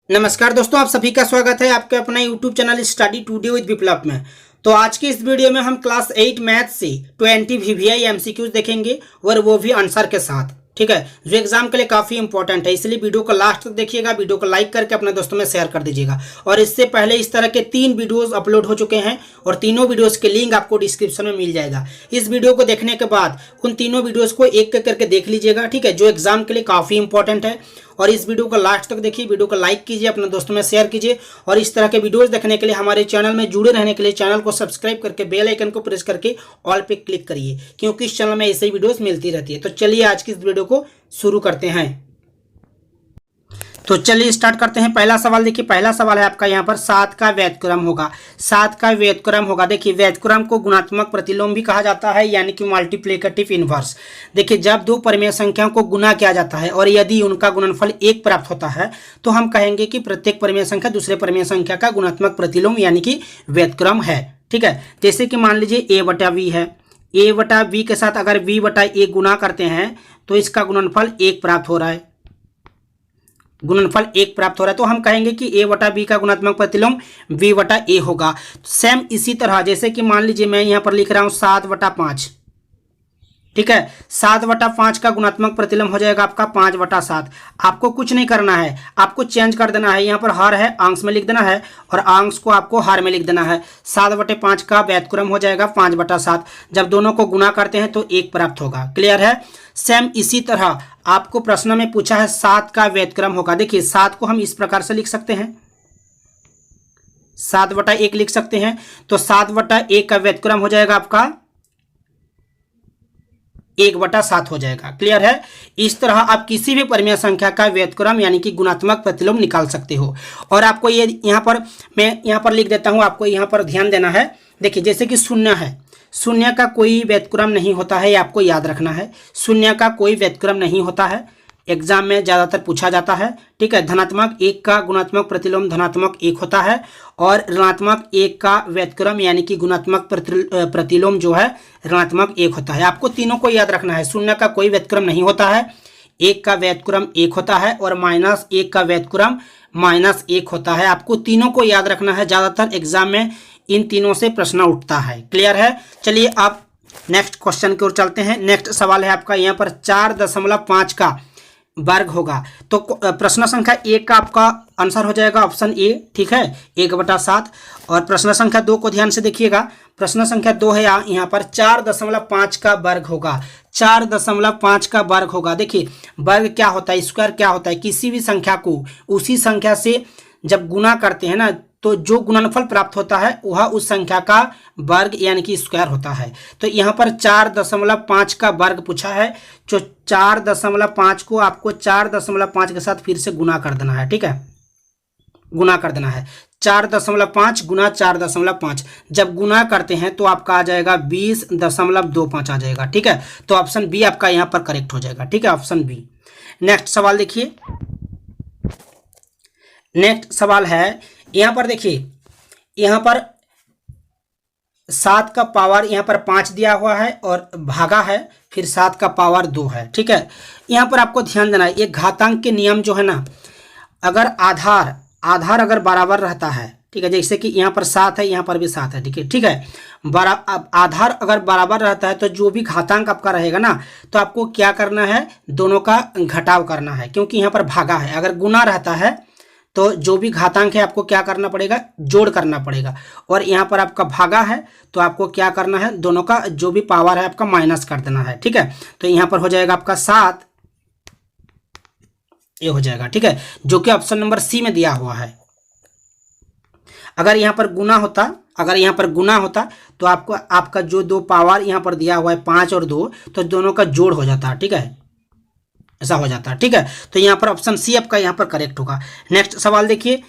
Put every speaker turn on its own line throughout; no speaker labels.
नमस्कार दोस्तों, आप सभी का स्वागत है आपके अपना YouTube channel study today with Viplav में। तो आज की इस वीडियो में हम क्लास 8 मैथ से 20 वीवीआई एमसीक्यूज देखेंगे और वो भी आंसर के साथ। ठीक है, जो एग्जाम के लिए काफ़ी इंपॉर्टेंट है, इसलिए वीडियो को लास्ट तक देखिएगा। वीडियो को लाइक करके अपने दोस्तों में शेयर कर दीजिएगा। और इससे पहले इस तरह के 3 वीडियोस अपलोड हो चुके हैं और तीनों वीडियोस के लिंक आपको डिस्क्रिप्शन में मिल जाएगा। इस वीडियो को देखने के बाद उन तीनों वीडियोस को एक एक करके देख लीजिएगा। ठीक है, जो एग्जाम के लिए काफ़ी इंपॉर्टेंट है। और इस वीडियो को लास्ट तक देखिए, वीडियो को लाइक कीजिए, अपने दोस्तों में शेयर कीजिए। और इस तरह के वीडियोस देखने के लिए हमारे चैनल में जुड़े रहने के लिए चैनल को सब्सक्राइब करके बेल आइकन को प्रेस करके ऑल पे क्लिक करिए, क्योंकि इस चैनल में ऐसे ही वीडियोस मिलती रहती है। तो चलिए आज की इस वीडियो को शुरू करते हैं। तो चलिए स्टार्ट करते हैं। पहला सवाल देखिए, पहला सवाल है आपका यहाँ पर 7 का व्युत्क्रम होगा। 7 का व्युत्क्रम होगा। देखिए, व्युत्क्रम को गुणात्मक प्रतिलोम भी कहा जाता है, यानी कि मल्टीप्लिकेटिव इनवर्स। देखिए, जब दो परिमेय संख्याओं को गुना किया जाता है और यदि उनका गुणनफल 1 प्राप्त होता है तो हम कहेंगे कि प्रत्येक परिमेय संख्या दूसरे परिमेय संख्या का गुणात्मक प्रतिलोम यानी कि व्युत्क्रम है। ठीक है, जैसे कि मान लीजिए a बटा v है। a बटा v के साथ अगर v बटा a गुना करते हैं तो इसका गुणनफल 1 प्राप्त हो रहा है। गुणनफल 1 प्राप्त हो रहा है तो हम कहेंगे कि a बटा b का गुणात्मक प्रतिलोम v बटा a होगा। सेम इसी तरह जैसे कि मान लीजिए मैं यहाँ पर लिख रहा हूँ 7 बटा 5। ठीक है, 7 बटा 5 का गुणात्मक प्रतिलोम हो जाएगा आपका 5 बटा 7। आपको कुछ नहीं करना है, आपको चेंज कर देना है। यहाँ पर हर है, अंश में लिख देना है और अंश को आपको हर में लिख देना है। 7 बटे 5 का व्युत्क्रम हो जाएगा 5 बटा 7। जब दोनों को गुना करते हैं तो 1 प्राप्त होगा। क्लियर है। सेम इसी तरह आपको प्रश्न में पूछा है 7 का व्युत्क्रम होगा। देखिए, 7 को हम इस प्रकार से लिख सकते हैं, 7 बटा 1 लिख सकते हैं। तो 7 बटा 1 का व्युत्क्रम हो जाएगा आपका 1 बटा 7 हो जाएगा। क्लियर है। इस तरह आप किसी भी परिमेय संख्या का व्युत्क्रम यानी कि गुणात्मक प्रतिलोम निकाल सकते हो। और आपको ये यहाँ पर मैं यहाँ पर लिख देता हूँ, आपको यहाँ पर ध्यान देना है। देखिए, जैसे कि शून्य है, शून्य का कोई व्युत्क्रम नहीं होता है, ये आपको याद रखना है। शून्य का कोई व्युत्क्रम नहीं होता है, एग्जाम में ज़्यादातर पूछा जाता है। ठीक है, धनात्मक 1 का गुणात्मक प्रतिलोम धनात्मक 1 होता है और ऋणात्मक 1 का व्युत्क्रम यानी कि गुणात्मक प्रतिलोम जो है ऋणात्मक 1 होता है। आपको तीनों को याद रखना है। शून्य का कोई व्युत्क्रम नहीं होता है, 1 का व्युत्क्रम 1 होता है और -1 का व्युत्क्रम -1 होता है। आपको तीनों को याद रखना है, ज़्यादातर एग्जाम में इन तीनों से प्रश्न उठता है। क्लियर है। चलिए आप नेक्स्ट क्वेश्चन की ओर चलते हैं। नेक्स्ट सवाल है आपका यहाँ पर 4.5 का वर्ग होगा। तो प्रश्न संख्या 1 का आपका आंसर हो जाएगा ऑप्शन ए। ठीक है, 1 बटा 7। और प्रश्न संख्या 2 को ध्यान से देखिएगा। प्रश्न संख्या 2 है यहाँ पर 4.5 का वर्ग होगा। 4.5 का वर्ग होगा। देखिए, वर्ग क्या होता है, स्क्वायर क्या होता है, किसी भी संख्या को उसी संख्या से जब गुना करते हैं ना तो जो गुणनफल प्राप्त होता है वह उस संख्या का वर्ग यानी कि स्क्वायर होता है। तो यहाँ पर 4.5 का वर्ग पूछा है, जो 4.5 को आपको 4.5 के साथ फिर से गुना कर देना है। ठीक है, गुना कर देना है। 4.5 गुना 4.5 जब गुना करते हैं तो आपका आ जाएगा 20.25 आ जाएगा। ठीक है, तो ऑप्शन बी आपका यहाँ पर करेक्ट हो जाएगा। ठीक है, ऑप्शन बी। नेक्स्ट सवाल देखिए, नेक्स्ट सवाल है यहाँ पर। देखिए, यहाँ पर 7 का पावर यहाँ पर 5 दिया हुआ है और भागा है, फिर 7 का पावर 2 है। ठीक है, यहाँ पर आपको ध्यान देना है, ये घातांक के नियम जो है ना, अगर आधार अगर बराबर रहता है, ठीक है, जैसे कि यहाँ पर 7 है, यहाँ पर भी 7 है। ठीक है, ठीक है, आधार अगर बराबर रहता है तो जो भी घातांक आपका रहेगा ना तो आपको क्या करना है, दोनों का घटाव करना है, क्योंकि यहाँ पर भागा है। अगर गुना रहता है तो जो भी घातांक है आपको क्या करना पड़ेगा, जोड़ करना पड़ेगा। और यहाँ पर आपका भागा है तो आपको क्या करना है, दोनों का जो भी पावर है आपका माइनस कर देना है। ठीक है, तो यहाँ पर हो जाएगा आपका 7 ये हो जाएगा। ठीक है, जो कि ऑप्शन नंबर सी में दिया हुआ है। अगर यहाँ पर गुना होता तो आपको आपका जो 2 पावर यहाँ पर दिया हुआ है 5 और 2, तो दोनों का जोड़ हो जाता है। ठीक है, ऐसा हो जाता है। ठीक है, तो यहाँ पर ऑप्शन सी आपका यहाँ पर करेक्ट होगा। नेक्स्ट सवाल देखिए,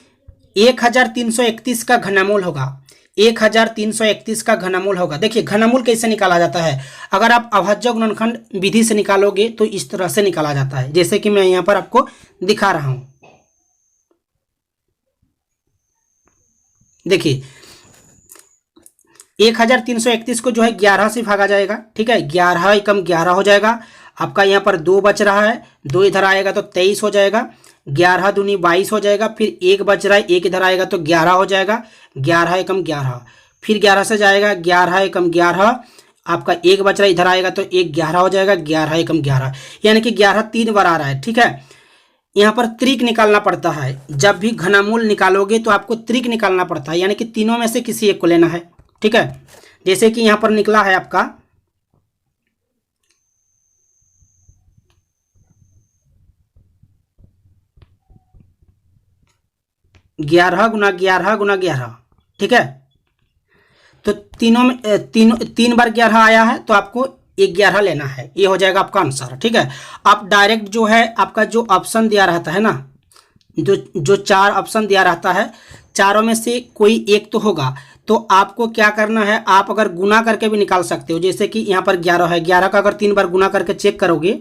1331 का घनमूल होगा। 1331 का घनमूल होगा। देखिए, घनमूल कैसे निकाला जाता है, अगर आप अभाज्य गुणनखंड विधि से निकालोगे तो इस तरह से निकाला जाता है, जैसे कि मैं यहाँ पर आपको दिखा रहा हूं। देखिए, 1331 को जो है 11 से भागा जाएगा। ठीक है, 11 एकम 11 हो जाएगा। आपका यहाँ पर 2 बच रहा है, 2 इधर आएगा तो 23 हो जाएगा। 11 दूनी 22 हो जाएगा, फिर एक बच रहा है, एक इधर आएगा तो 11 हो जाएगा, 11 एकम 11, फिर 11 से जाएगा 11 एकम 11, आपका एक बच रहा है, इधर आएगा तो एक 11 हो जाएगा, 11 एकम 11, यानी कि 11 3 बार आ रहा है। ठीक है, यहाँ पर त्रिक निकालना पड़ता है, जब भी घनामूल निकालोगे तो आपको त्रिक निकालना पड़ता है, यानी कि तीनों में से किसी एक को लेना है। ठीक है, जैसे कि यहाँ पर निकला है आपका 11 गुना 11 गुना 11। ठीक है, तो तीनों में तीन बार 11 आया है तो आपको 11 लेना है, ये हो जाएगा आपका आंसर। ठीक है, आप डायरेक्ट जो है आपका जो ऑप्शन दिया रहता है ना, जो 4 ऑप्शन दिया रहता है, चारों में से कोई एक तो होगा, तो आपको क्या करना है, आप अगर गुना करके भी निकाल सकते हो। जैसे कि यहाँ पर 11 है, 11 का अगर 3 बार गुना करके चेक करोगे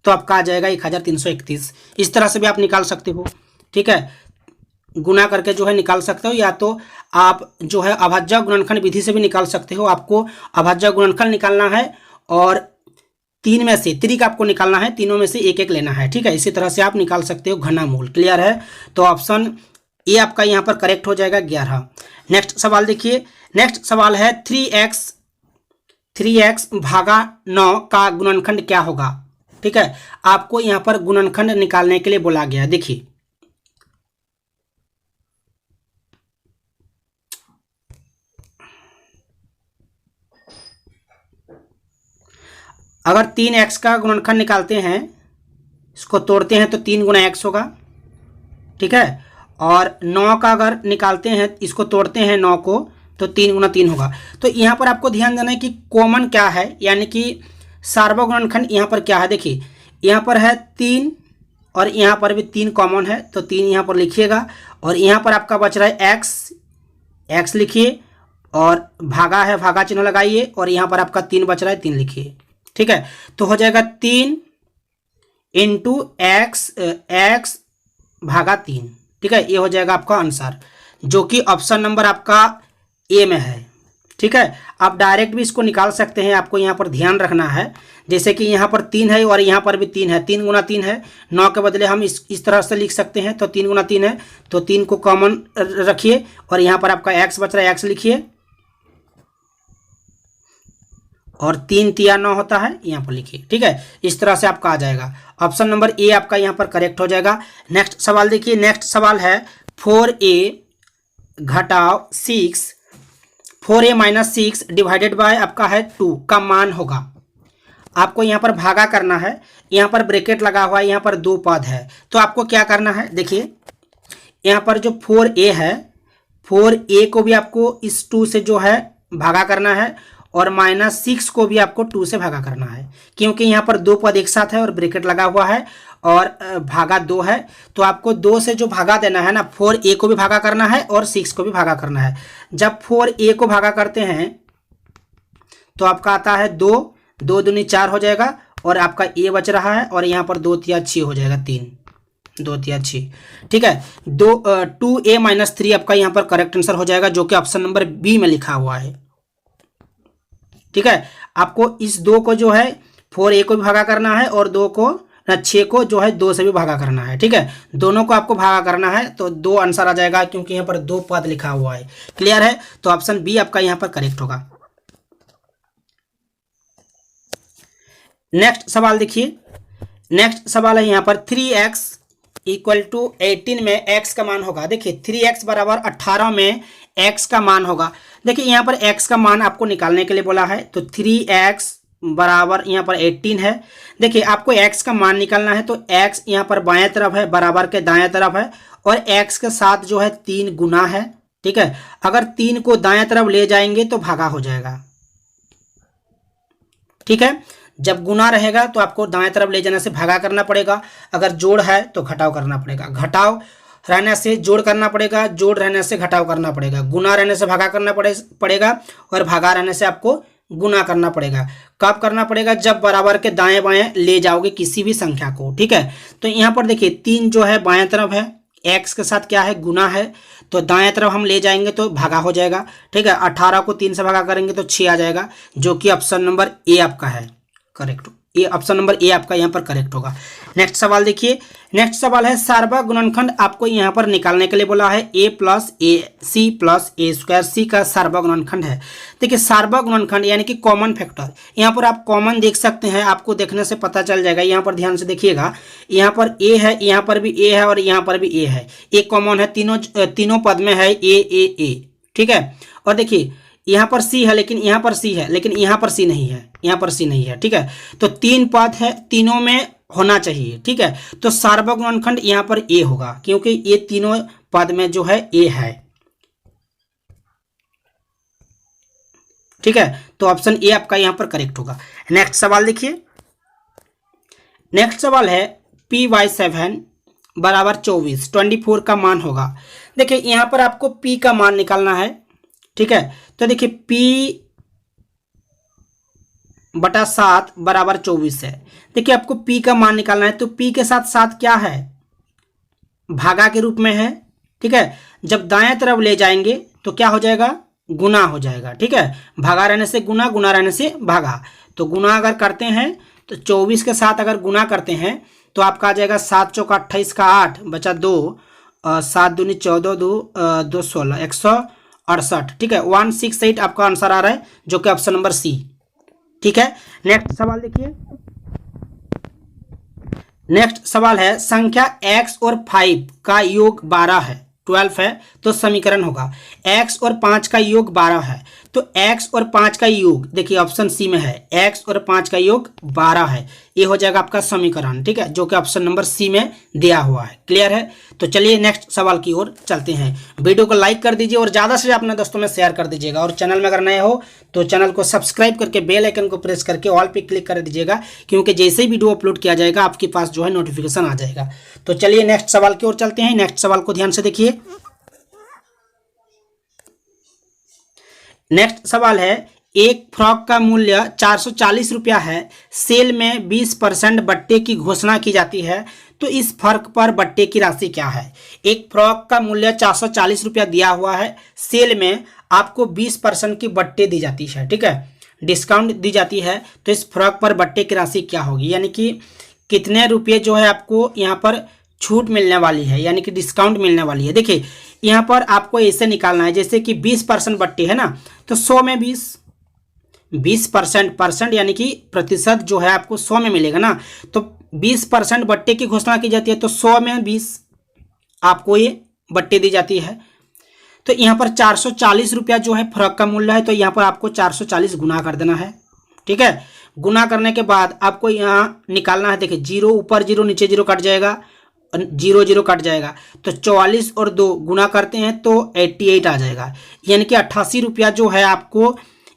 तो आपका आ जाएगा 1331। इस तरह से भी आप निकाल सकते हो। ठीक है, गुना करके जो है निकाल सकते हो, या तो आप जो है अभाज्य गुणनखंड विधि से भी निकाल सकते हो। आपको अभाज्य गुणनखंड निकालना है और 3 में से त्रिक आपको निकालना है, तीनों में से एक एक लेना है। ठीक है, इसी तरह से आप निकाल सकते हो घनामूल। क्लियर है, तो ऑप्शन ए आपका यहाँ पर करेक्ट हो जाएगा 11। नेक्स्ट सवाल देखिए, नेक्स्ट सवाल है 3x भागा 9 का गुणनखंड क्या होगा। ठीक है, आपको यहाँ पर गुणनखंड निकालने के लिए बोला गया। देखिए अगर 3x का गुणनखंड निकालते हैं, इसको तोड़ते हैं तो 3 गुना x होगा। ठीक है, और 9 का अगर निकालते हैं, इसको तोड़ते हैं 9 को, तो 3 गुना 3 होगा। तो यहाँ पर आपको ध्यान देना है कि कॉमन क्या है, यानी कि सार्वगुणनखंड यहाँ पर क्या है। देखिए यहाँ पर है 3 और यहाँ पर भी 3 कॉमन है, तो 3 यहाँ पर लिखिएगा, और यहाँ पर आपका बच रहा है x लिखिए, और भागा है, भागा चिन्ह लगाइए, और यहाँ पर आपका 3 बच रहा है, 3 लिखिए। ठीक है, तो हो जाएगा 3 इंटू x भागा 3। ठीक है, ये हो जाएगा आपका आंसर, जो कि ऑप्शन नंबर आपका ए में है। ठीक है, आप डायरेक्ट भी इसको निकाल सकते हैं, आपको यहाँ पर ध्यान रखना है। जैसे कि यहाँ पर 3 है और यहाँ पर भी 3 है, 3 गुना 3 है, 9 के बदले हम इस तरह से लिख सकते हैं, तो 3 गुना 3 है, तो 3 को कॉमन रखिए, और यहाँ पर आपका x बच रहा है, x लिखिए, और 3 तिया 9 होता है, यहाँ पर लिखिए। ठीक है, इस तरह से आपका आ जाएगा। ऑप्शन नंबर ए आपका यहाँ पर करेक्ट हो जाएगा। नेक्स्ट सवाल देखिए, नेक्स्ट सवाल है 4a घटाव 6, 4a माइनस 6 डिवाइडेड बाय आपका है 2 का मान होगा। आपको यहाँ पर भागा करना है, यहाँ पर ब्रैकेट लगा हुआ है, यहाँ पर 2 पद है, तो आपको क्या करना है। देखिए यहाँ पर जो 4a है, 4a को भी आपको इस 2 से जो है भागा करना है, और माइनस 6 को भी आपको 2 से भागा करना है, क्योंकि यहाँ पर 2 पद एक साथ है और ब्रैकेट लगा हुआ है, और भागा 2 है, तो आपको 2 से जो भागा देना है ना, 4a को भी भागा करना है और 6 को भी भागा करना है। जब 4a को भागा करते हैं तो आपका आता है 2, 2 दूनी 4 हो जाएगा, और आपका a बच रहा है, और यहाँ पर 2 तिया 6 हो जाएगा, 3 2 तिया 6। ठीक है, 2a माइनस 3 आपका यहाँ पर करेक्ट आंसर हो जाएगा, जो कि ऑप्शन नंबर बी में लिखा हुआ है। ठीक है, आपको इस 2 को जो है 4a को भी भागा करना है, और 6 को जो है 2 से भी भागा करना है। ठीक है, दोनों को आपको भागा करना है, तो 2 आंसर आ जाएगा, क्योंकि यहाँ पर 2 पद लिखा हुआ है। क्लियर है, तो ऑप्शन बी आपका यहाँ पर करेक्ट होगा। नेक्स्ट सवाल देखिए, नेक्स्ट सवाल है यहाँ पर 3x इक्वल टू 18 में x का मान होगा। देखिए 3x बराबर 18 में x का मान होगा। देखिए यहाँ पर x का मान आपको निकालने के लिए बोला है, तो 3x बराबर यहाँ पर 18 है। देखिए आपको x का मान निकालना है, तो x यहाँ पर बाएं तरफ है, बराबर के दाएं तरफ है, और x के साथ जो है 3 गुना है। ठीक है, अगर 3 को दाएं तरफ ले जाएंगे तो भागा हो जाएगा। ठीक है, जब गुना रहेगा तो आपको दाएं तरफ ले जाने से भागा करना पड़ेगा, अगर जोड़ है तो घटाव करना पड़ेगा, घटाव रहने से जोड़ करना पड़ेगा, जोड़ रहने से घटाव करना पड़ेगा, गुना रहने से भागा करना पड़ेगा, और भागा रहने से आपको गुना करना पड़ेगा। कब करना पड़ेगा, जब बराबर के दाएं बाएं ले जाओगे किसी भी संख्या को। ठीक है, तो यहाँ पर देखिए 3 जो है बाएं तरफ है, x के साथ क्या है, गुना है, तो दाएं तरफ हम ले जाएंगे तो भागा हो जाएगा। ठीक है, 18 को 3 से भागा करेंगे तो 6 आ जाएगा, जो कि ऑप्शन नंबर ए आपका है करेक्ट। ये ऑप्शन नंबर ए आपका यहाँ पर करेक्ट होगा। नेक्स्ट सवाल देखिए, नेक्स्ट सवाल है सार्वक गुणनखंड आपको यहाँ पर निकालने के लिए बोला है a plus a c plus a square c का सार्वक गुणनखंड है। देखिए सार्वक गुणनखंड यानी कि कॉमन फैक्टर, यहाँ पर आप कॉमन देख सकते हैं, आपको देखने से पता चल जाएगा। यहाँ पर ध्यान से देखिएगा, यहाँ पर a है, यहाँ पर भी a है और यहाँ पर भी a है, एक कॉमन है, तीनों पद में है ए, ठीक है। और देखिए यहाँ पर c है लेकिन यहाँ पर c है, लेकिन यहाँ पर c नहीं है, यहाँ पर c नहीं है, ठीक है। तो तीन पद है, तीनों में होना चाहिए, ठीक है। तो सार्वक गुणनखंड यहाँ पर a होगा क्योंकि ये तीनों पद में जो है a है, ठीक है। तो ऑप्शन ए आपका यहाँ पर करेक्ट होगा। नेक्स्ट सवाल देखिए, नेक्स्ट सवाल है py7 बराबर 24 का मान होगा। देखिए यहाँ पर आपको p का मान निकालना है, ठीक है। तो देखिए p बटा 7 बराबर 24 है। देखिए आपको p का मान निकालना है, तो p के साथ 7 क्या है, भागा के रूप में है, ठीक है। जब दाएं तरफ ले जाएंगे तो क्या हो जाएगा, गुना हो जाएगा, ठीक है। भागा रहने से गुना, गुना रहने से भागा, तो गुना अगर करते हैं तो 24 के साथ अगर गुना करते हैं तो आपका आ जाएगा 7 चौका 28 का 8 बचा 2, 7 दूनी 14, 2 16, 168, ठीक है। 168 आपका आंसर आ रहा है जो कि ऑप्शन नंबर सी, ठीक है। नेक्स्ट सवाल देखिए, नेक्स्ट सवाल है संख्या x और 5 का योग 12 है, 12 है, तो समीकरण होगा x और 5 का योग 12 है, तो x और 5 का योग देखिए ऑप्शन सी में है, x और 5 का योग 12 है, ये हो जाएगा आपका समीकरण, ठीक है, जो कि ऑप्शन नंबर सी में दिया हुआ है। क्लियर है। तो चलिए नेक्स्ट सवाल की ओर चलते हैं। वीडियो को लाइक कर दीजिए और ज़्यादा से अपने दोस्तों में शेयर कर दीजिएगा, और चैनल में अगर नए हो तो चैनल को सब्सक्राइब करके बेल आइकन को प्रेस करके ऑल पे क्लिक कर दीजिएगा, क्योंकि जैसे ही वीडियो अपलोड किया जाएगा आपके पास जो है नोटिफिकेशन आ जाएगा। तो चलिए नेक्स्ट सवाल की ओर चलते हैं। नेक्स्ट सवाल को ध्यान से देखिए। नेक्स्ट सवाल है एक फ्रॉक का मूल्य 440 रुपया है, सेल में 20% बट्टे की घोषणा की जाती है, तो इस फर्क पर बट्टे की राशि क्या है। एक फ्रॉक का मूल्य 440 रुपया दिया हुआ है, सेल में आपको 20% की बट्टे दी जाती है, ठीक है, डिस्काउंट दी जाती है, तो इस फ्रॉक पर बट्टे की राशि क्या होगी, यानी कि कितने रुपये जो है आपको यहाँ पर छूट मिलने वाली है, यानी कि डिस्काउंट मिलने वाली है। देखिए यहाँ पर आपको ऐसे निकालना है जैसे कि 20% बट्टे है ना, तो 100 में 20% परसेंट यानी कि प्रतिशत जो है आपको 100 में मिलेगा ना, तो 20% बट्टे की घोषणा की जाती है, तो 100 में 20 आपको ये बट्टे दी जाती है। तो यहाँ पर 440 रुपया जो है फर्क का मूल्य है, तो यहाँ पर आपको 440 गुना कर देना है, ठीक है। गुना करने के बाद आपको यहाँ निकालना है, देखिए जीरो ऊपर जीरो नीचे जीरो कट जाएगा, 0 0 कट जाएगा, तो 44 और 2 गुना करते हैं तो 88 आ जाएगा, यानी कि 88 रुपया जो है आपको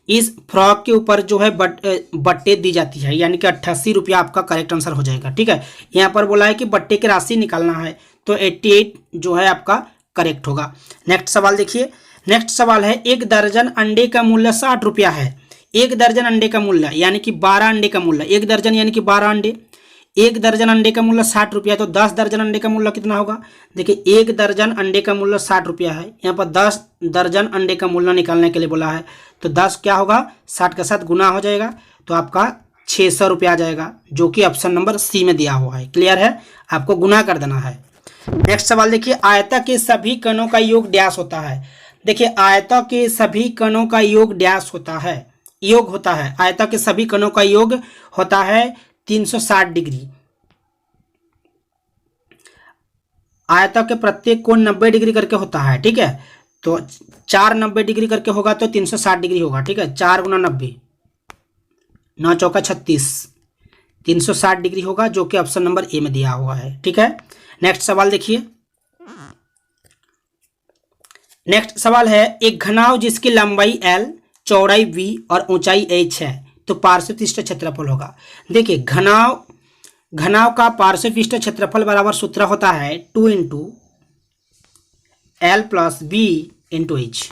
इस फ्रॉक के ऊपर जो है बट्टे दी जाती है, यानी कि 88 रुपया आपका करेक्ट आंसर हो जाएगा, ठीक है। यहाँ पर बोला है कि बट्टे की राशि निकालना है, तो 88 जो है आपका करेक्ट होगा। नेक्स्ट सवाल देखिए, नेक्स्ट सवाल है एक दर्जन अंडे का मूल्य 60 रुपया है। एक दर्जन अंडे का मूल्य यानी कि 12 अंडे का मूल्य, एक दर्जन यानी कि 12 अंडे, एक दर्जन अंडे का मूल्य 60 रुपया, तो 10 दर्जन अंडे का मूल्य कितना होगा। देखिए एक दर्जन अंडे का मूल्य 60 रुपया है, यहाँ पर 10 दर्जन अंडे का मूल्य निकालने के लिए बोला है, तो 10 क्या होगा 60 के साथ गुना हो जाएगा, तो आपका 600 रुपया आ जाएगा, जो कि ऑप्शन नंबर सी में दिया हुआ है। क्लियर है, आपको गुना कर देना है। नेक्स्ट सवाल देखिए आयता के सभी कणों का योग डैश होता है। देखिए आयता के सभी कणों का योग डैश होता है, योग होता है, आयता के सभी कणों का योग होता है 360 डिग्री। आयता के प्रत्येक कोण 90 डिग्री करके होता है, ठीक है, तो 4 90 डिग्री करके होगा तो 360 डिग्री होगा, ठीक है। 4 गुना 90, 9 चौका 36, 360 डिग्री होगा, जो कि ऑप्शन नंबर ए में दिया हुआ है, ठीक है। नेक्स्ट सवाल देखिए, नेक्स्ट सवाल है एक घनाभ जिसकी लंबाई l, चौड़ाई v और ऊंचाई h है, तो पार्श्वपृष्ठ क्षेत्रफल होगा। देखिए घनाभ का पार्श्वपृष्ठ क्षेत्रफल बराबर सूत्र होता है 2 into L plus B into H,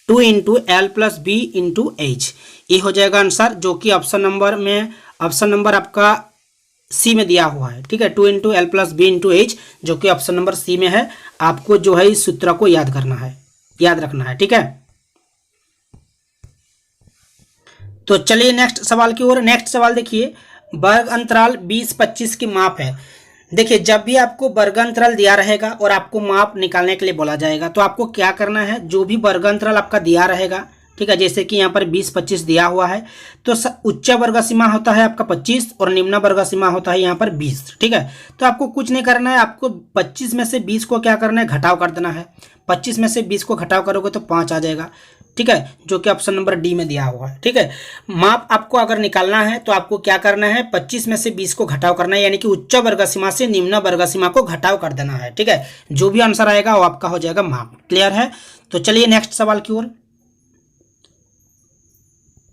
2 into L plus B into H, ये हो जाएगा आंसर, जो कि ऑप्शन नंबर में, ऑप्शन नंबर आपका सी में दिया हुआ है, ठीक है। 2 into L plus B into H, जो कि ऑप्शन नंबर सी में है। आपको जो है इस सूत्र को याद करना है, याद रखना है, ठीक है। तो चलिए नेक्स्ट सवाल की ओर। नेक्स्ट सवाल देखिए, वर्ग अंतराल 20-25 की माप है। देखिए जब भी आपको वर्ग अंतराल दिया रहेगा और आपको माप निकालने के लिए बोला जाएगा तो आपको क्या करना है, जो भी वर्ग अंतराल आपका दिया रहेगा, ठीक है, जैसे कि यहाँ पर 20-25 दिया हुआ है तो उच्च वर्ग सीमा होता है आपका 25 और निम्न वर्ग सीमा होता है यहाँ पर 20, ठीक है। तो आपको कुछ नहीं करना है, आपको 25 में से 20 को क्या करना है, घटाव कर देना है। 25 में से 20 को घटाव करोगे तो 5 आ जाएगा, ठीक है, जो कि ऑप्शन नंबर डी में दिया हुआ है, ठीक है। माप आपको अगर निकालना है तो आपको क्या करना है, 25 में से 20 को घटाव करना है, यानी कि उच्च वर्ग सीमा से निम्न वर्ग सीमा को घटाव कर देना है, ठीक है। जो भी आंसर आएगा वो आपका हो जाएगा माप। क्लियर है? तो चलिए नेक्स्ट सवाल की ओर।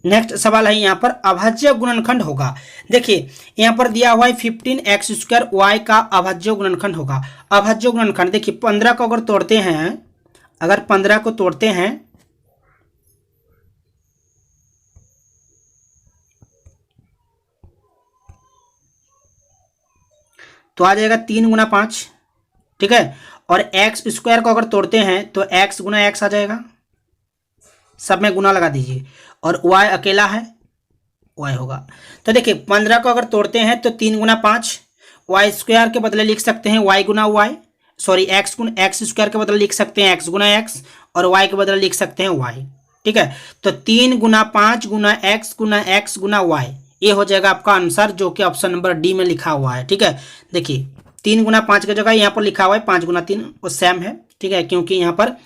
नेक्स्ट सवाल है यहाँ पर अभाज्य गुणनखंड होगा। देखिए यहाँ पर दिया हुआ है 15x² y का अभाज्य गुणनखंड होगा। अभाज्य गुणनखंड देखिए 15 को अगर तोड़ते हैं, अगर 15 को तोड़ते हैं तो आ जाएगा 3 गुना 5, ठीक है। और x² को अगर तोड़ते हैं तो x गुना x आ जाएगा, सब में गुना लगा दीजिए, और y अकेला है, y होगा। तो देखिए 15 को अगर तोड़ते हैं तो 3 गुना 5, y² के बदले लिख सकते हैं y गुना y, सॉरी x² के बदले लिख सकते हैं x गुना x, और y के बदले लिख सकते हैं y, ठीक है। तो 3 गुना 5 गुना x गुना y, ये हो जाएगा आपका आंसर, जो कि ऑप्शन नंबर डी में लिखा हुआ है, ठीक है। देखिए 3 गुना 5 की जगह यहाँ पर लिखा हुआ है 5 गुना 3, वो सेम है, ठीक है, क्योंकि यहाँ पर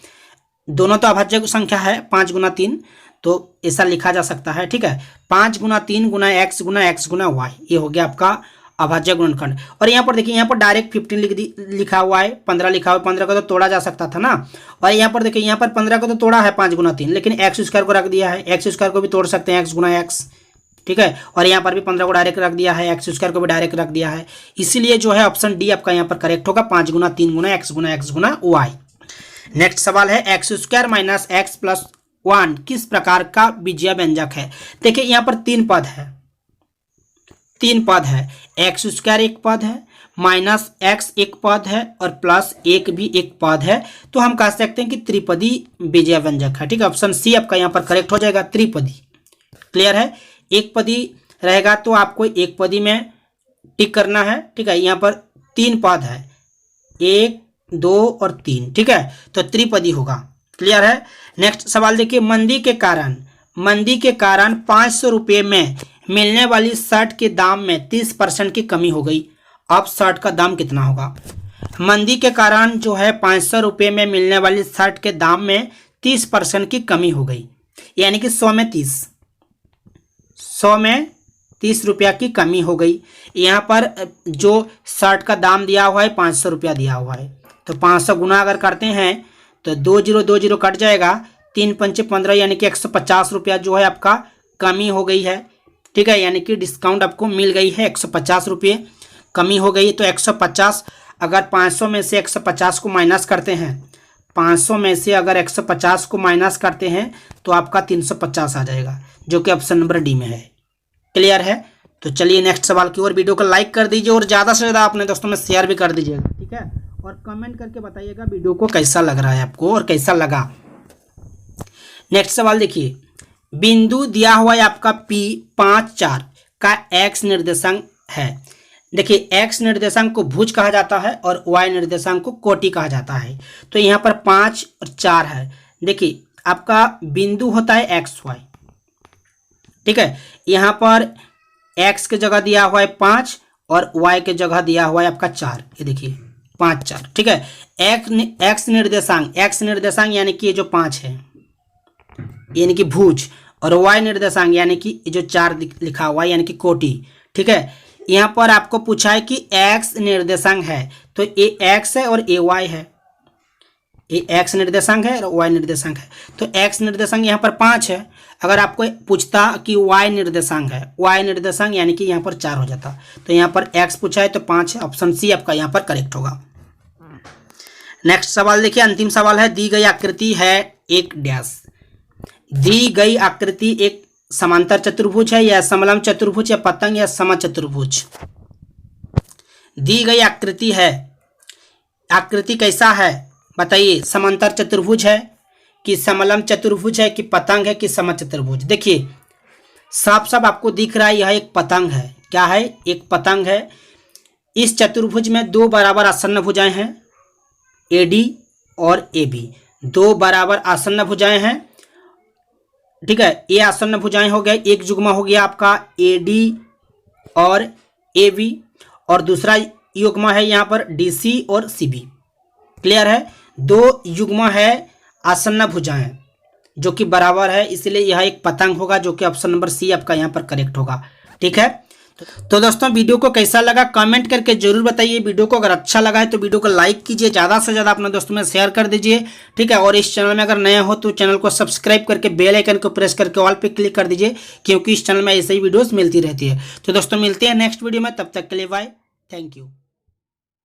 दोनों तो अभाज्य संख्या है 5 गुना 3, तो ऐसा लिखा जा सकता है, ठीक है। 5 गुना 3 गुना x गुना y, ये हो गया आपका अभाज्य गुणनखंड। और यहाँ पर देखिए, यहाँ पर डायरेक्ट 15 लिखा हुआ है, 15 लिखा हुआ है, 15 को तो तोड़ा जा सकता था ना। और यहाँ पर देखिए, यहाँ पर 15 को तो तोड़ा है 5 गुना 3, लेकिन x² को रख दिया है, x² को भी तोड़ सकते हैं x गुना x, ठीक है। और यहाँ पर भी 15 को डायरेक्ट रख दिया है, x² को भी डायरेक्ट रख दिया है, इसीलिए जो है ऑप्शन डी आपका यहाँ पर करेक्ट होगा, 5 गुना 3 गुना x गुना y। नेक्स्ट सवाल है x² माइनस x प्लस 1 किस प्रकार का बीजीय व्यंजक है। देखिए यहाँ पर 3 पद है, 3 पद है, x² एक पद है, माइनस x एक पद है, और प्लस 1 भी एक पद है, तो हम कह सकते हैं कि त्रिपदी बीजीय व्यंजक है, ठीक है। ऑप्शन सी आपका यहाँ पर करेक्ट हो जाएगा, त्रिपदी। क्लियर है? एक पदी रहेगा तो आपको एक पदी में टिक करना है, ठीक है। यहाँ पर 3 पद है, 1 2 और 3, ठीक है, तो त्रिपदी होगा। क्लियर है? नेक्स्ट सवाल देखिए, मंदी के कारण 500 रुपये में मिलने वाली शर्ट के दाम में 30% की कमी हो गई। अब शर्ट का दाम कितना होगा? मंदी के कारण जो है 500 रुपये में मिलने वाली शर्ट के दाम में 30% की कमी हो गई, यानी कि 100 में 30 रुपया की कमी हो गई। यहाँ पर जो शर्ट का दाम दिया हुआ है 500 रुपया दिया हुआ है, तो 500 गुना अगर करते हैं तो 20 कट जाएगा, 3 पंचे 15, यानी कि 150 रुपया जो है आपका कमी हो गई है, ठीक है, यानी कि डिस्काउंट आपको मिल गई है, 150 रुपये कमी हो गई। तो 150 अगर 500 में से 150 को माइनस करते हैं, 500 में से अगर 150 को माइनस करते हैं तो आपका 350 आ जाएगा, जो कि ऑप्शन नंबर डी में है। क्लियर है? तो चलिए नेक्स्ट सवाल की ओर। वीडियो को लाइक कर दीजिए और ज़्यादा से ज़्यादा अपने दोस्तों में शेयर भी कर दीजिएगा, ठीक है, और कमेंट करके बताइएगा वीडियो को कैसा लग रहा है आपको और कैसा लगा। नेक्स्ट सवाल देखिए, बिंदु दिया हुआ है आपका P5 का x निर्देशांक है। देखिए x निर्देशांक को भुज कहा जाता है और y निर्देशांक को कोटि कहा जाता है। तो यहाँ पर 5 और 4 है। देखिए आपका बिंदु होता है xy, ठीक है, यहाँ पर x के जगह दिया हुआ है 5 और y के जगह दिया हुआ है आपका 4, ये देखिए 5 4, ठीक है। x निर्देशांक यानी कि ये जो 5 है यानी कि भुज, और y निर्देशांक यानी कि जो 4 लिखा हुआ है यानी कि कोटि, ठीक है। यहाँ पर आपको पूछा है कि x निर्देशांक है, तो ये x है और ये y है, ये x निर्देशांक है और y निर्देशांक है। तो x निर्देशांक यहाँ पर 5 है। अगर आपको पूछता कि y निर्देशांक है, y निर्देशांक यानी कि यहाँ पर 4 हो जाता, तो यहाँ पर x पूछा है तो 5 है, ऑप्शन सी आपका यहाँ पर करेक्ट होगा। नेक्स्ट सवाल देखिए, अंतिम सवाल है, दी गई आकृति है एक डैश। दी गई आकृति एक समांतर चतुर्भुज है या समलम चतुर्भुज या पतंग या समचतुर्भुज। दी गई आकृति है, आकृति कैसा है बताइए, समांतर चतुर्भुज है कि समलम चतुर्भुज है कि पतंग है कि समचतुर्भुज। देखिए साफ साफ आपको दिख रहा है यह एक पतंग है। क्या है? एक पतंग है। इस चतुर्भुज में दो बराबर आसन्न भुजाएं हैं, एडी और एबी, दो बराबर आसन्न भुजाएं हैं। ठीक है, ये आसन्न भुजाएं हो गए, एक युग्म हो गया आपका एडी और एबी, और दूसरा युग्म है यहाँ पर डीसी और सीबी। क्लियर है? दो युग्म है आसन्न भुजाएं जो कि बराबर है, इसलिए यह एक पतंग होगा, जो कि ऑप्शन नंबर सी आपका यहाँ पर करेक्ट होगा। ठीक है, तो दोस्तों वीडियो को कैसा लगा कमेंट करके जरूर बताइए। वीडियो को अगर अच्छा लगा है तो वीडियो को लाइक कीजिए, ज़्यादा से ज़्यादा अपने दोस्तों में शेयर कर दीजिए। ठीक है, और इस चैनल में अगर नए हो तो चैनल को सब्सक्राइब करके बेल आइकन को प्रेस करके ऑल पे क्लिक कर दीजिए, क्योंकि इस चैनल में ऐसे ही वीडियोस मिलती रहती है। तो दोस्तों मिलते हैं नेक्स्ट वीडियो में, तब तक के लिए बाय, थैंक यू।